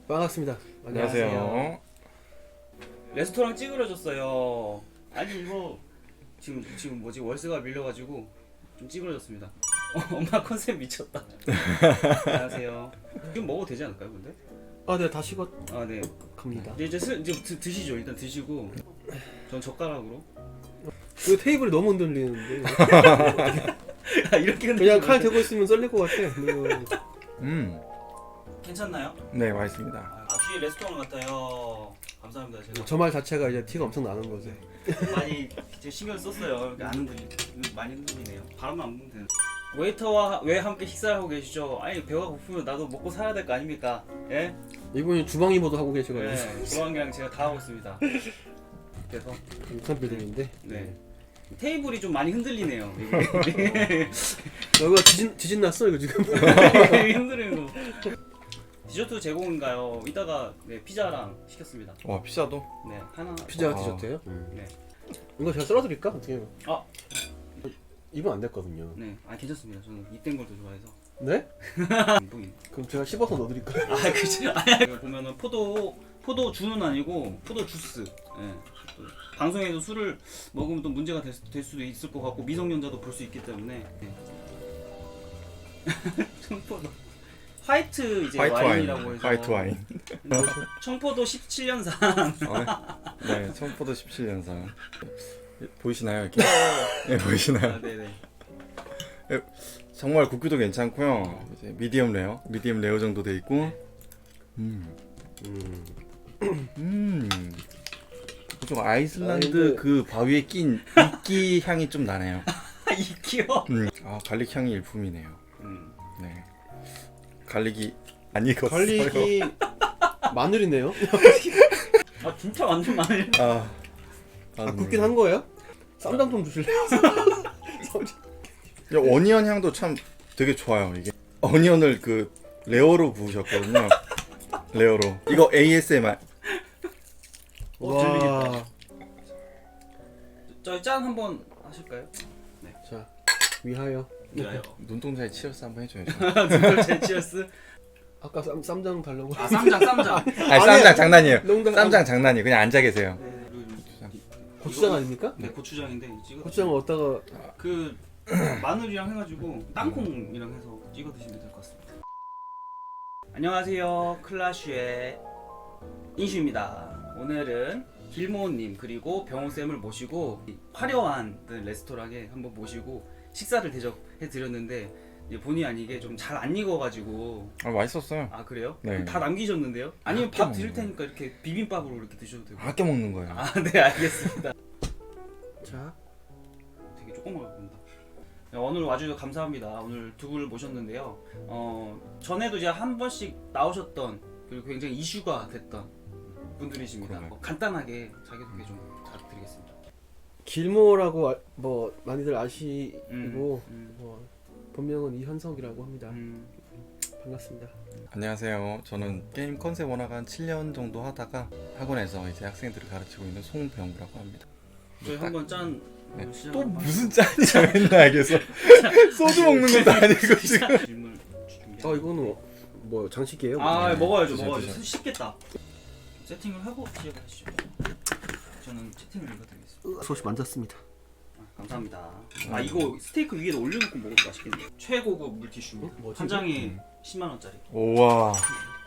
반갑습니다. 안녕하세요. 레스토랑 찌그러졌어요. 아니 이거 지금 뭐지 월세가 밀려가지고 좀 찌그러졌습니다. 엄마 컨셉 미쳤다. 안녕하세요. 지금 먹어도 되지 않을까요, 근데? 네, 다 식어 아 네. 갑니다. 이제 드시죠. 일단 드시고. 전 젓가락으로. 그 테이블이 너무 흔들리는데. 아, 이렇게 그냥 칼 대고 있으면 썰릴 것 같아. 괜찮나요? 네, 맛있습니다. 아 뒤에 레스토랑 같아요. 감사합니다. 제가 저 말 자체가 이제 티가 엄청 나는 거지. 많이 제 신경 썼어요. 이렇게 안 많이 흔들리네요. 바람만 안 불면 되는. 웨이터와 왜 함께 식사를 하고 계시죠? 아니 배가 고프면 나도 먹고 살아야 될 거 아닙니까? 예? 이분이 주방이모도 하고 계시거든요. 네. 주방이랑 제가 다 하고 있습니다. 그래서 육산 빌딩인데. 네. 테이블이 좀 많이 흔들리네요. 여기가 지진 났어 이거 지금. 흔들리는 거. 디저트 제공인가요? 이따가 네, 피자랑 시켰습니다. 와, 피자도? 네, 하나. 피자 아. 디저트예요? 네. 이거 제가 썰어드릴까? 어떻게 해요? 아. 이건 안 됐거든요. 네, 아 괜찮습니다. 저는 이땐 걸 더 좋아해서. 네? 운동이. 그럼 제가 씹어서 넣어드릴까요? 아, 그치. 여기 보면은 포도 주는 아니고 포도 주스. 예. 또 방송에서 술을 먹으면 또 문제가 될 수도 있을 것 같고 미성년자도 볼 수 있기 때문에. 네. 청포도. 화이트 이제 화이트 와인. 와인이라고 해서. 화이트 와인. 청포도 17년산. 네, 청포도 17년산. 보이시나요, 이렇게? 네, 보이시나요? 아, 네네. 정말 굵기도 괜찮고요. 이제 미디엄 레어 정도 돼 있고. 좀 아이슬란드 그 바위에 낀 이끼 향이 좀 나네요. 이끼요? 아, 갈릭 향이 일품이네요. 음. 네. 갈릭이 안 익었어요. 갈릭이 마늘이네요. 아 진짜 완전 마늘. 굽긴 한 거예요? 쌈장 좀 주실래요? 어니언 향도 참 되게 좋아요. 이게 어니언을 그 레어로 구우셨거든요. 레어로. 이거 ASMR. 와. 저희 짠 한번 하실까요? 자, 위하여. 위하여. 눈동자에 치얼스 한번 해줘야죠. 눈동자 치얼스. 아까 쌈장 달라고. 아 쌈장. 아니, 쌈장 장난이에요. 농담. 쌈장 장난이에요. 그냥 앉아 계세요. 네, 고추장 아닙니까? 네 고추장인데 찍어. 고추장을 얻다가 그 마늘이랑 해가지고 땅콩이랑 해서 찍어 드시면 될 것 같습니다. 안녕하세요, 클라슈의 인슈입니다. 오늘은 길모님 그리고 병호쌤을 모시고 화려한 레스토랑에 한번 모시고 식사를 대접해 드렸는데 본의 아니게 좀 잘 안 익어가지고. 아, 맛있었어요. 아 그래요? 네. 다 남기셨는데요? 아니면 밥 아껴 드릴 먹는 테니까 이렇게 비빔밥으로 이렇게 드셔도 되고. 아껴 먹는 거예요. 아 네 알겠습니다. 자, 되게 조그맣게 본다. 네, 오늘 와주셔서 감사합니다. 오늘 두 분을 모셨는데요. 전에도 이제 한 번씩 나오셨던 그리고 굉장히 이슈가 됐던 분들이십니다. 그러네. 간단하게 자기소개 좀 부탁드리겠습니다. 길모라고 뭐 많이들 아시고 음. 뭐 본명은 이현석이라고 합니다. 음. 반갑습니다. 안녕하세요. 저는 게임 컨셉 원학 한 7년 정도 하다가 학원에서 이제 학생들을 가르치고 있는 송병우라고 합니다. 저희 한번 짠. 네. 시작 또 한번 무슨 짠이야 맨날 알겠어. 소주 먹는 것도 아니고 지금. 질문 이거는 뭐 장식이에요? 아 네. 먹어야죠. 드셔, 먹어야죠. 드셔. 쉽겠다. 세팅을 하고 시작하시죠. 저는 채팅을 읽어드리겠습니다. 소시 만졌습니다. 감사합니다. 아 이거 스테이크 위에다 올려놓고 먹어도 맛있겠네요. 최고급 물티슈입니다. 뭐지, 한 장에 10만 원짜리. 우와.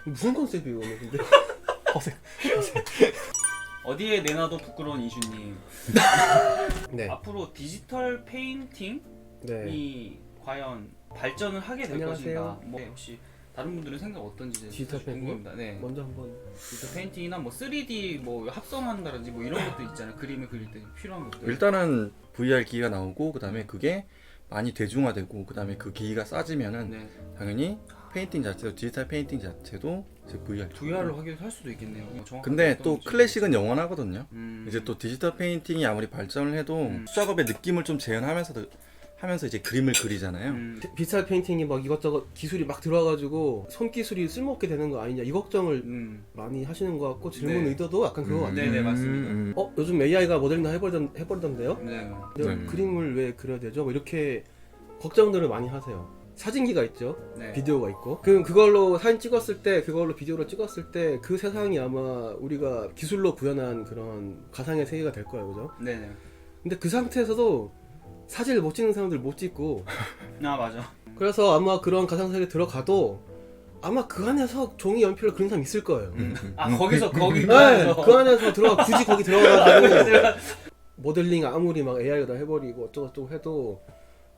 무슨 컨셉이에요 오늘 근데? 어디에 내놔도 부끄러운 이슈님. 네. 앞으로 디지털 페인팅이 네. 과연 발전을 하게 될 안녕하세요. 것인가? 뭐 혹시 다른 분들은 생각 어떤지 디지털 궁금합니다. 네. 먼저 한번 디지털 페인팅이나 뭐 3D 뭐 합성한다든지 뭐 이런 것도 있잖아요. 그림을 그릴 때 필요한 것들. 일단은 VR 기기가 나오고 그다음에 그게 많이 대중화되고 그다음에 그 기기가 싸지면은 네. 당연히 페인팅 자체도 디지털 페인팅 자체도 이제 VR. VR로 하기도 할 수도 있겠네요. 정확하게 근데 어떤 또 건지. 클래식은 영원하거든요. 이제 이제 또 디지털 페인팅이 아무리 발전을 해도 수작업의 느낌을 좀 하면서 이제 그림을 그리잖아요. 디지털 페인팅이 막 이것저것 기술이 막 들어와가지고 손 기술이 쓸모없게 되는 거 아니냐 이 걱정을 많이 하시는 것 같고 질문 네. 의도도 약간 그거 같아요. 네네, 맞습니다. 요즘 AI가 모델링 해버리던데요? 네. 근데 네. 그림을 왜 그려야 되죠? 뭐 이렇게 걱정들을 많이 하세요. 사진기가 있죠. 네. 비디오가 있고. 그럼 그걸로 사진 찍었을 때, 그걸로 비디오로 찍었을 때 그 세상이 아마 우리가 기술로 구현한 그런 가상의 세계가 될 거예요, 그죠? 네네. 근데 그 상태에서도 사진을 못 찍는 사람들 못 찍고. 아 맞아. 그래서 아마 그런 가상 세계에 들어가도 아마 그 안에서 종이 연필로 그린 사람 있을 거예요. 아 거기서 거기 네, 그 안에서 굳이 거기 들어가가지고 모델링 아무리 막 AI가 다 해버리고 어쩌고저쩌고 해도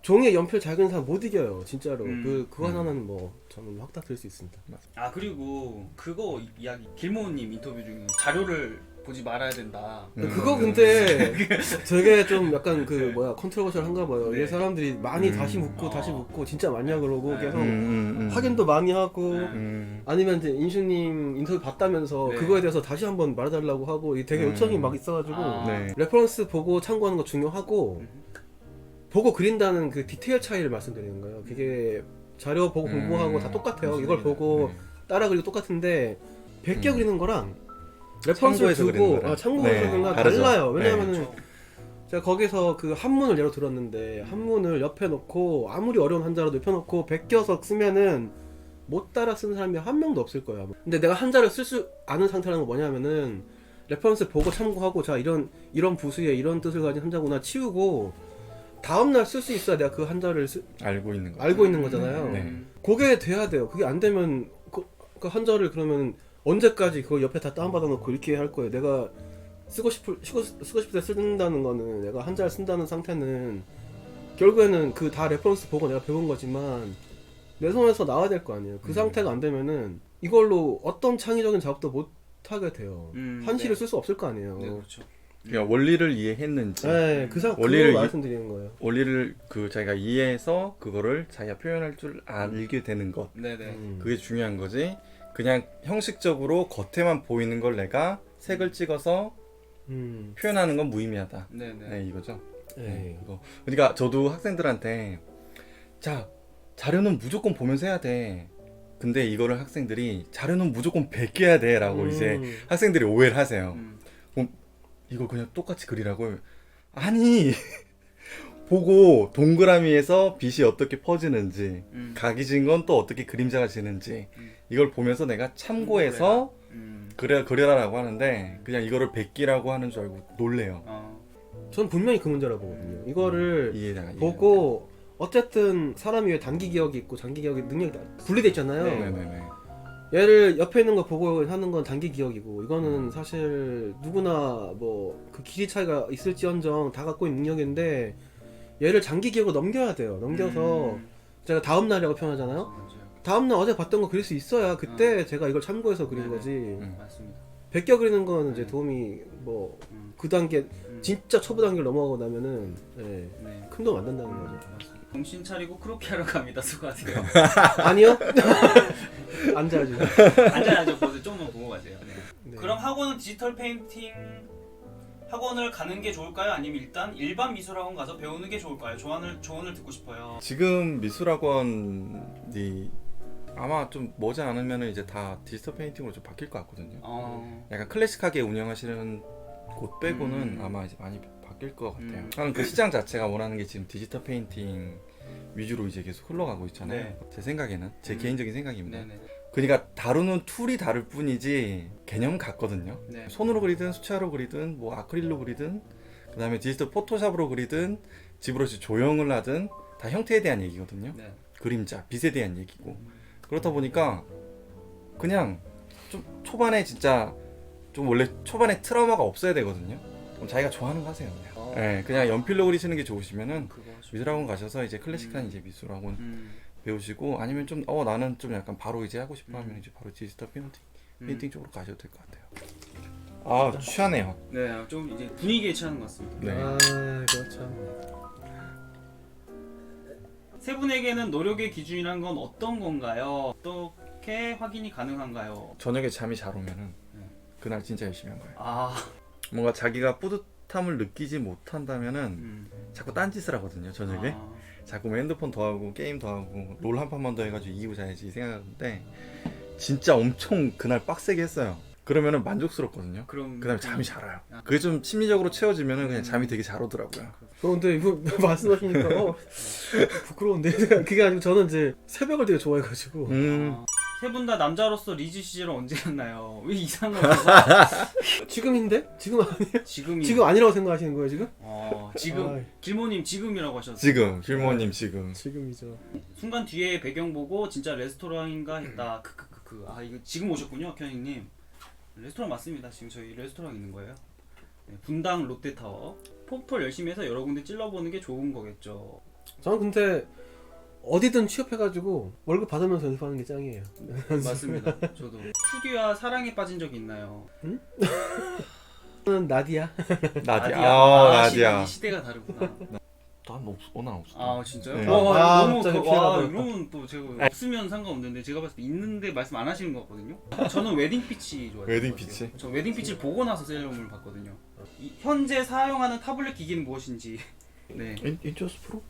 종이에 연필 잘 그리는 사람 못 이겨요, 진짜로. 그거 하나는 뭐 저는 확 다 드릴 수 있습니다. 아 그리고 그거 이야기 길모님 인터뷰 중에 자료를 보지 말아야 된다. 그거 근데 되게 좀 약간 그 뭐야 컨트로버셜한가 봐요. 네. 이 사람들이 많이 다시 묻고 다시 묻고 진짜 맞냐 그러고 네. 계속 확인도 많이 하고 네. 아니면 이제 인슈님 인터뷰 봤다면서 네. 그거에 대해서 다시 한번 말해달라고 하고 이게 되게 요청이 막 있어가지고 아. 네. 레퍼런스 보고 참고하는 거 중요하고 보고 그린다는 그 디테일 차이를 말씀드리는 거예요. 그게 자료 보고 공부하고 다 똑같아요. 이걸 보고 따라 그리고 똑같은데 베껴 그리는 거랑 레퍼런스를 참고해서 두고 그리는 거랑. 참고해서 네, 그리는 거랑 다르죠. 달라요. 네. 왜냐면은 제가 거기서 그 한문을 예로 들었는데 한문을 옆에 놓고 아무리 어려운 한자라도 옆에 놓고 베껴서 쓰면은 못 따라 쓰는 사람이 한 명도 없을 거예요. 아마. 근데 내가 한자를 쓸 수 아는 상태라는 건 뭐냐면은 레퍼런스 보고 참고하고 자 이런 부수에 이런 뜻을 가진 한자구나 치우고 다음날 쓸 수 있어야 내가 그 한자를 알고 있는 거. 알고 있는 거잖아요. 네. 그게 돼야 돼요. 그게 안 되면 그 한자를 그러면 언제까지 그거 옆에 다 다운받아 놓고 이렇게 할 거예요. 내가 쓰고 싶을 때 쓴다는 거는 내가 한자를 쓴다는 상태는 결국에는 그 다 레퍼런스 보고 내가 배운 거지만 내 손에서 나와야 될 거 아니에요. 그 상태가 안 되면은 이걸로 어떤 창의적인 작업도 못 하게 돼요. 한시를 쓸 수 없을 거 아니에요. 네 그렇죠. 그러니까 원리를 이해했는지. 네, 원리를 그거 말씀드리는 거예요. 원리를 그 자기가 이해해서 그거를 자기가 표현할 줄 알게 되는 것. 네네. 그게 중요한 거지. 그냥 형식적으로 겉에만 보이는 걸 내가 색을 찍어서 표현하는 건 무의미하다. 네네. 네, 이거죠. 네. 이거. 그러니까 저도 학생들한테 자, 자료는 무조건 보면서 해야 돼. 근데 이거를 학생들이 자료는 무조건 베껴야 돼 라고 이제 학생들이 오해를 하세요. 그럼 이거 그냥 똑같이 그리라고. 아니 보고 동그라미에서 빛이 어떻게 퍼지는지 각이 진 건 또 어떻게 그림자가 지는지 이걸 보면서 내가 참고해서 그려라라고 하는데 그냥 이거를 베끼라고 하는 줄 알고 놀래요. 전 분명히 그 문제라고 보거든요. 이거를 이해가 보고 어쨌든 사람이 왜 단기 기억이 있고 장기 기억이 능력이 분리돼 있잖아요. 네네네. 얘를 옆에 있는 거 보고 하는 건 단기 기억이고 이거는 사실 누구나 뭐 그 길이 차이가 있을지언정 다 갖고 있는 능력인데 얘를 장기 기억으로 넘겨야 돼요. 넘겨서 제가 다음 날이라고 표현하잖아요. 맞아요. 다음 날 어제 봤던 거 그릴 수 있어야 그때 제가 이걸 참고해서 그린 네네. 거지. 맞습니다. 베껴 그리는 건 이제 도움이 뭐 그 단계 진짜 초보 단계를 넘어가고 나면은 네, 네. 큰 도움 안 된다는 거죠. 맞습니다. 정신 차리고 크로키 하러 갑니다. 수고하세요. 아니요? 앉아야지. 앉아야죠. 보세요. 좀만 보고 가세요. 네. 네. 그럼 학원은 디지털 페인팅 학원을 가는 게 좋을까요? 아니면 일단 일반 미술학원 가서 배우는 게 좋을까요? 조언을 듣고 싶어요. 지금 미술학원이 아마 좀 머지않으면 이제 다 디지털 페인팅으로 좀 바뀔 것 같거든요. 약간 클래식하게 운영하시는 곳 빼고는 아마 이제 많이 바뀔 것 같아요. 나는 그 시장 자체가 원하는 게 지금 디지털 페인팅 위주로 이제 계속 흘러가고 있잖아요. 네. 제 생각에는 제 개인적인 생각입니다. 네네. 그러니까 다루는 툴이 다를 뿐이지 개념 같거든요. 네. 손으로 그리든 수채화로 그리든 뭐 아크릴로 그리든 그 다음에 디지털 포토샵으로 그리든 지브러시 조형을 하든 다 형태에 대한 얘기거든요. 네. 그림자, 빛에 대한 얘기고 그렇다 보니까 그냥 좀 초반에 진짜 좀 원래 초반에 트라우마가 없어야 되거든요. 그럼 자기가 좋아하는 거 하세요. 그냥. 네, 그냥 연필로 그리시는 게 좋으시면은 그거 하죠. 미술학원 가셔서 이제 클래식한 이제 미술학원 음. 배우시고 아니면 좀 나는 좀 약간 바로 이제 하고 싶어 하면 이제 바로 디지털 페인팅 쪽으로 가셔도 될 것 같아요. 아 취하네요. 네, 좀 이제 분위기에 취하는 것 같습니다. 네. 아, 그렇죠. 세 분에게는 노력의 기준이란 건 어떤 건가요? 어떻게 확인이 가능한가요? 저녁에 잠이 잘 오면은 그날 진짜 열심히 한 거예요. 아, 뭔가 자기가 뿌듯함을 느끼지 못한다면은 자꾸 딴짓을 하거든요. 저녁에 자꾸 핸드폰 더 하고 게임 더 하고 롤 한 판만 더 해가지고 이기고 자야지 생각하는데 진짜 엄청 그날 빡세게 했어요. 그러면은 만족스럽거든요. 그다음에 잠이 잘 와요. 그게 좀 심리적으로 채워지면은 그냥 잠이 되게 잘 오더라고요. 그런데 이거 말씀하시니까 부끄러운데 그게 아니고 저는 이제 새벽을 되게 좋아해가지고 세 분 다 남자로서 리즈 시절은 언제였나요? 왜 이상한 거 지금인데? 지금 아니에요? 지금이 지금 아니라고 생각하시는 거예요 지금? 지금 아이. 길모님 지금이라고 하셨어요. 지금 길모님 지금. 지금이죠. 순간 뒤에 배경 보고 진짜 레스토랑인가 했다. 크크크크. 아 이거 지금 오셨군요, 현익님. 레스토랑 맞습니다. 지금 저희 레스토랑 있는 거예요. 네, 분당 롯데타워. 포폴 열심히 해서 여러 군데 찔러보는 게 좋은 거겠죠. 저는 근데 어디든 취업해가지고 월급 받으면서 연습하는 게 짱이에요. 맞습니다. 저도 슈디와 사랑에 빠진 적이 있나요? 저는 나디야. 나디아. 나디아. 이 시대가 다르구나. 난 없어. 아 진짜요? 네. 너무 갑자기 와 피해가 이러면 또 제가 없으면 상관없는데 제가 봤을 때 있는데 말씀 안 하시는 것 같거든요. 저는 웨딩 피치 좋아해요. 웨딩 피치? 저 웨딩 피치를 보고 나서 셀럽을 봤거든요. 현재 사용하는 타블렛 기기는 무엇인지. 네. 인조스 프로?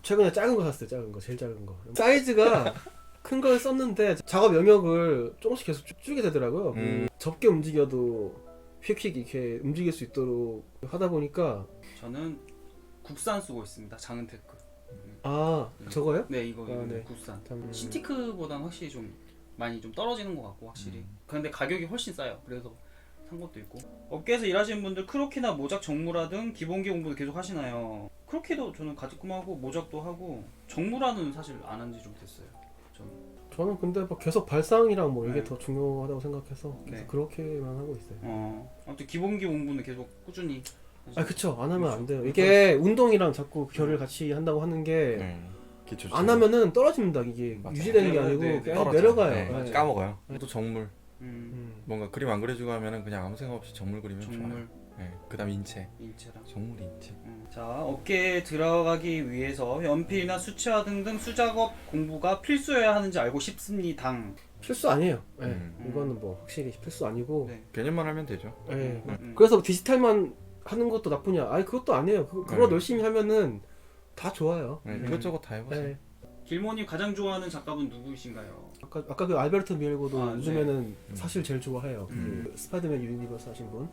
최근에 작은 거 샀어요. 작은 거, 제일 작은 거. 사이즈가 큰 걸 썼는데 작업 영역을 조금씩 계속 줄게 되더라고요. 접게 움직여도 휙휙 이렇게 움직일 수 있도록 하다 보니까 저는 국산 쓰고 있습니다. 장은테크. 저거요? 네 이거 네. 국산. 참, 시티크보다는 확실히 좀 많이 좀 떨어지는 것 같고 확실히. 그런데 가격이 훨씬 싸요. 그래서 산 것도 있고. 업계에서 일하시는 분들 크로키나 모작 정무라 등 기본기 공부도 계속 하시나요? 크로키도 저는 가지끔 하고 모작도 하고 정무라는 사실 안 한 지 좀 됐어요. 저는 근데 뭐 계속 발상이랑 뭐 이게 네. 더 중요하다고 생각해서 네. 그렇게만 하고 있어요. 아무튼 기본기 공부는 계속 꾸준히. 그쵸. 안 하면 안 돼요. 이게 운동이랑 자꾸 결을 같이 한다고 하는 게 기초. 안 하면은 떨어집니다. 이게 맞아요. 유지되는 게 네, 아니고 네, 네. 계속 내려가요. 네. 까먹어요. 또 정물. 음, 뭔가 그림 안 그려주고 하면은 그냥 아무 생각 없이 정물 그리면 좋아요. 정물, 네. 그다음 인체. 인체랑. 정물이 인체. 자, 업계에 들어가기 위해서 연필이나 수채화 등등 수작업 공부가 필수여야 하는지 알고 싶습니다. 필수 아니에요. 네. 음. 이거는 뭐 확실히 필수 아니고. 네. 개념만 알면 되죠. 네. 음. 그래서 디지털만 하는 것도 나쁘냐? 아니 그것도 아니에요. 그거 네. 열심히 하면은 다 좋아요. 네, 이것저것 다 해보세요. 네. 길모님 가장 좋아하는 작가분 누구이신가요? 아까 그 알베르토 미엘고도 네. 요즘에는 사실 제일 좋아해요. 그 스파이더맨 유니버스 하신 분.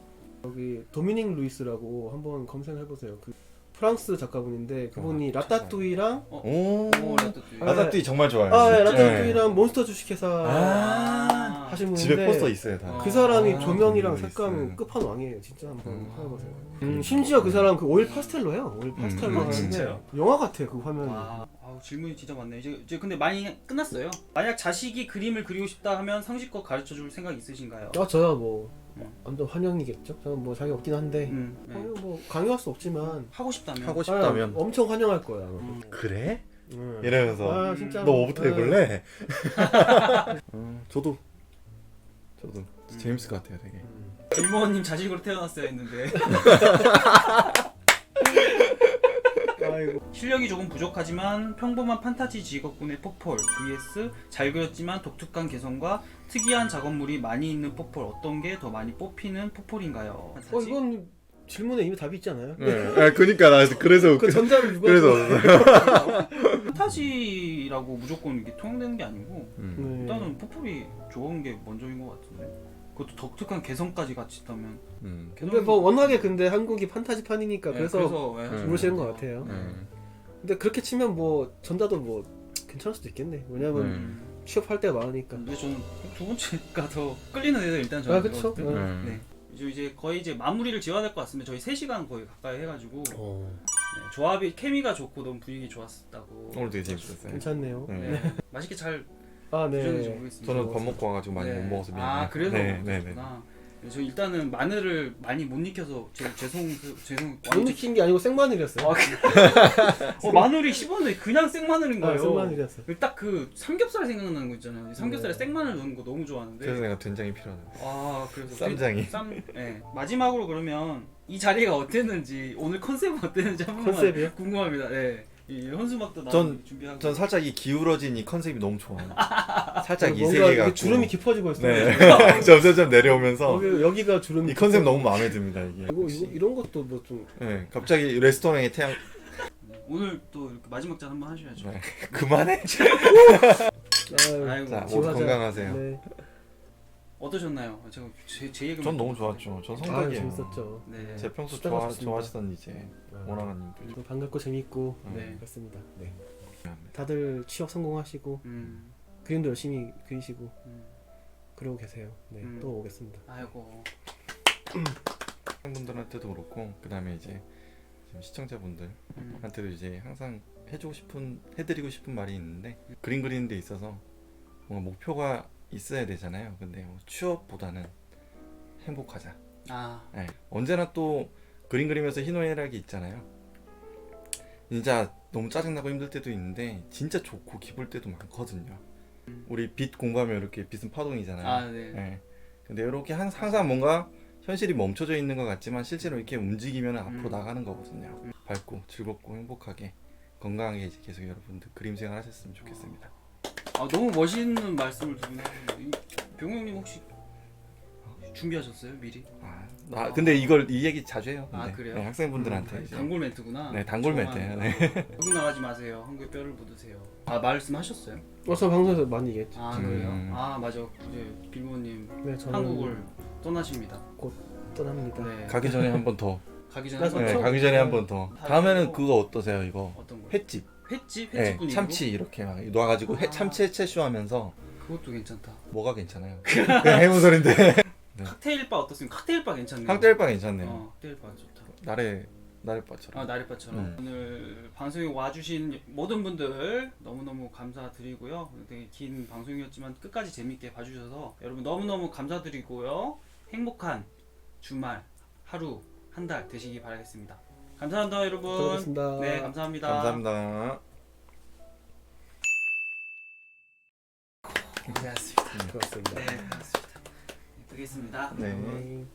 여기 도미닉 루이스라고 한번 검색해 보세요. 그 프랑스 작가분인데 그분이 라따뚜이랑 오. 라따뚜이. 라따뚜이 정말 좋아요. 네, 라따뚜이랑 몬스터 주식회사 하신 분인데 집에 포스터 있어요 다. 그 사람이 아, 조명이랑 루이스. 색감은 끝판왕이에요. 진짜 한번 찾아보세요. 심지어 그 사람 그 오일 파스텔로예요. 오일 파스텔로 하는데 진짜요? 영화 같아 그 화면. 질문이 진짜 많네요. 이제 근데 많이 끝났어요. 만약 자식이 그림을 그리고 싶다 하면 상식껏 가르쳐줄 생각 있으신가요? 저야 뭐 완전 환영이겠죠. 저는 뭐 자기 없긴 한데 네. 뭐 강요할 수 없지만 하고 싶다면. 하고 싶다면. 엄청 환영할 거야. 그래? 응. 이러면서 진짜 너 뭐부터 해볼래? 저도 재밌을 것 같아요 되게. 길모님 자식으로 태어났어야 했는데. 아이고. 실력이 조금 부족하지만 평범한 판타지 직업군의 포폴 vs 잘 그렸지만 독특한 개성과 특이한 작업물이 많이 있는 포폴 어떤 게 더 많이 뽑히는 포폴인가요? 판타지? 이건 질문에 이미 답이 있잖아요. 네. 그러니까 나 그래서 그 전자를 누가 그래서 판타지라고 무조건 이게 통용되는 게 아니고 네. 일단은 포폴이 좋은 게 먼저인 것 같은데 그것도 독특한 개성까지 같이 있다면 근데 뭐 워낙에 근데 한국이 판타지판이니까 그래서 모르시는 것 같아요. 근데 그렇게 치면 뭐 전자도 뭐 괜찮을 수도 있겠네. 왜냐면 취업할 때가 많으니까. 근데 저는 두 번째가 더 끌리는 애들 일단 저는 그쵸. 네. 이제 거의 이제 마무리를 지어야 될 것 같습니다. 저희 3시간 거의 가까이 해가지고 네, 조합이 케미가 좋고 너무 분위기 좋았다고. 오늘 되게 재밌었어요. 괜찮네요. 네. 맛있게 잘 네. 드셨는지 모르겠습니다. 저는 밥 먹고 와가지고 많이 못 먹어서 미안해요. 그래서 네, 그렇구나. 저 일단은 마늘을 많이 못 익혀서 죄송. 못 익힌 게 아니고 생마늘이었어요. 마늘이 씹었는데 그냥 생마늘인 거예요. 생마늘이었어요. 딱 그 삼겹살 생각나는 거 있잖아요. 삼겹살에 생마늘 넣는 거 너무 좋아하는데. 그래서 내가 된장이 필요하다. 그래서 쌈장이. 네. 마지막으로 그러면 이 자리가 어땠는지 오늘 컨셉은 어땠는지 한 번만 컨셉이요? 궁금합니다. 네. 이 현수막도 전- 준비하고. 전 살짝 이 기울어진 이 컨셉이 너무 좋아요. 살짝 이 뭔가 세계가 이게 주름이 깊어지고 있어요. 네. 점점 내려오면서 여기가 주름이 이 컨셉 너무 마음에 듭니다 이게. 이런 것도 뭐 좀 네, 갑자기 레스토랑에 태양. 오늘 또 이렇게 마지막 잔 한번 하셔야죠. 네. 그만해. 아이고. 자, 모두 건강하세요. 네. 어떠셨나요? 제가 제 얘기. 전 너무 좋았죠. 전 아 성덕이에요. 재밌었죠. 네. 제 평소 수다가 좋습니다. 좋아하시던 이제 원하나님도 또 반갑고 재밌고 네. 그렇습니다. 네. 중요합니다. 다들 취업 성공하시고 그림도 열심히 그리시고 그러고 계세요. 네, 또 오겠습니다. 아이고. 분들한테도 그렇고 그다음에 이제 지금 시청자분들한테도 이제 항상 해드리고 싶은 말이 있는데 그림 그리는 데 있어서 뭔가 목표가 있어야 되잖아요. 근데 뭐 취업보다는 행복하자. 네. 언제나 또 그림 그리면서 희노애락이 있잖아요. 진짜 너무 짜증나고 힘들 때도 있는데 진짜 좋고 기쁠 때도 많거든요. 우리 빛 공부하면 이렇게 빛은 파동이잖아요. 네. 네. 근데 이렇게 항상 뭔가 현실이 멈춰져 있는 것 같지만 실제로 이렇게 움직이면 앞으로 나가는 거거든요. 밝고 즐겁고 행복하게 건강하게 이제 계속 여러분들 그림 생활 하셨으면 좋겠습니다. 너무 멋있는 말씀을 두 분 하셨는데 병영님 혹시 준비하셨어요 미리? 근데 이 얘기 자주 해요. 근데. 그래요? 네, 학생분들한테 이제. 단골 멘트구나. 네, 단골 멘트예요. 네. 여기 나가지 마세요. 한국에 뼈를 묻으세요. 말씀하셨어요? 저 방송에서 많이 얘기했죠. 그래요? 맞아. 이제 빌모님 네, 저는 한국을 떠나십니다. 떠납니다. 네. 가기 전에 한 번 더. 가기 네, 전에 가기 전에 한 번 더. 다음에는 그거 어떠세요? 이거 어떤 거? 횟집. 횟집 네, 분위기로? 참치 이렇게 막 놔가지고 참치 해체쇼 하면서 그것도 괜찮다. 뭐가 괜찮아요? 그냥 해본 소린데. 칵테일바 어떻습니까? 칵테일바 괜찮네요. 칵테일바 괜찮네요. 칵테일바 좋다. 나래바처럼. 나래바처럼. 오늘 방송에 와주신 모든 분들 너무너무 감사드리고요. 되게 긴 방송이었지만 끝까지 재밌게 봐주셔서 여러분 너무너무 감사드리고요. 행복한 주말, 하루, 한 달 되시기 바라겠습니다. 감사합니다, 여러분. 수고하셨습니다. 네, 감사합니다. 감사합니다. 고생하셨습니다. 고맙습니다. 네, 고맙습니다. 네, 끄겠습니다. 네. 네.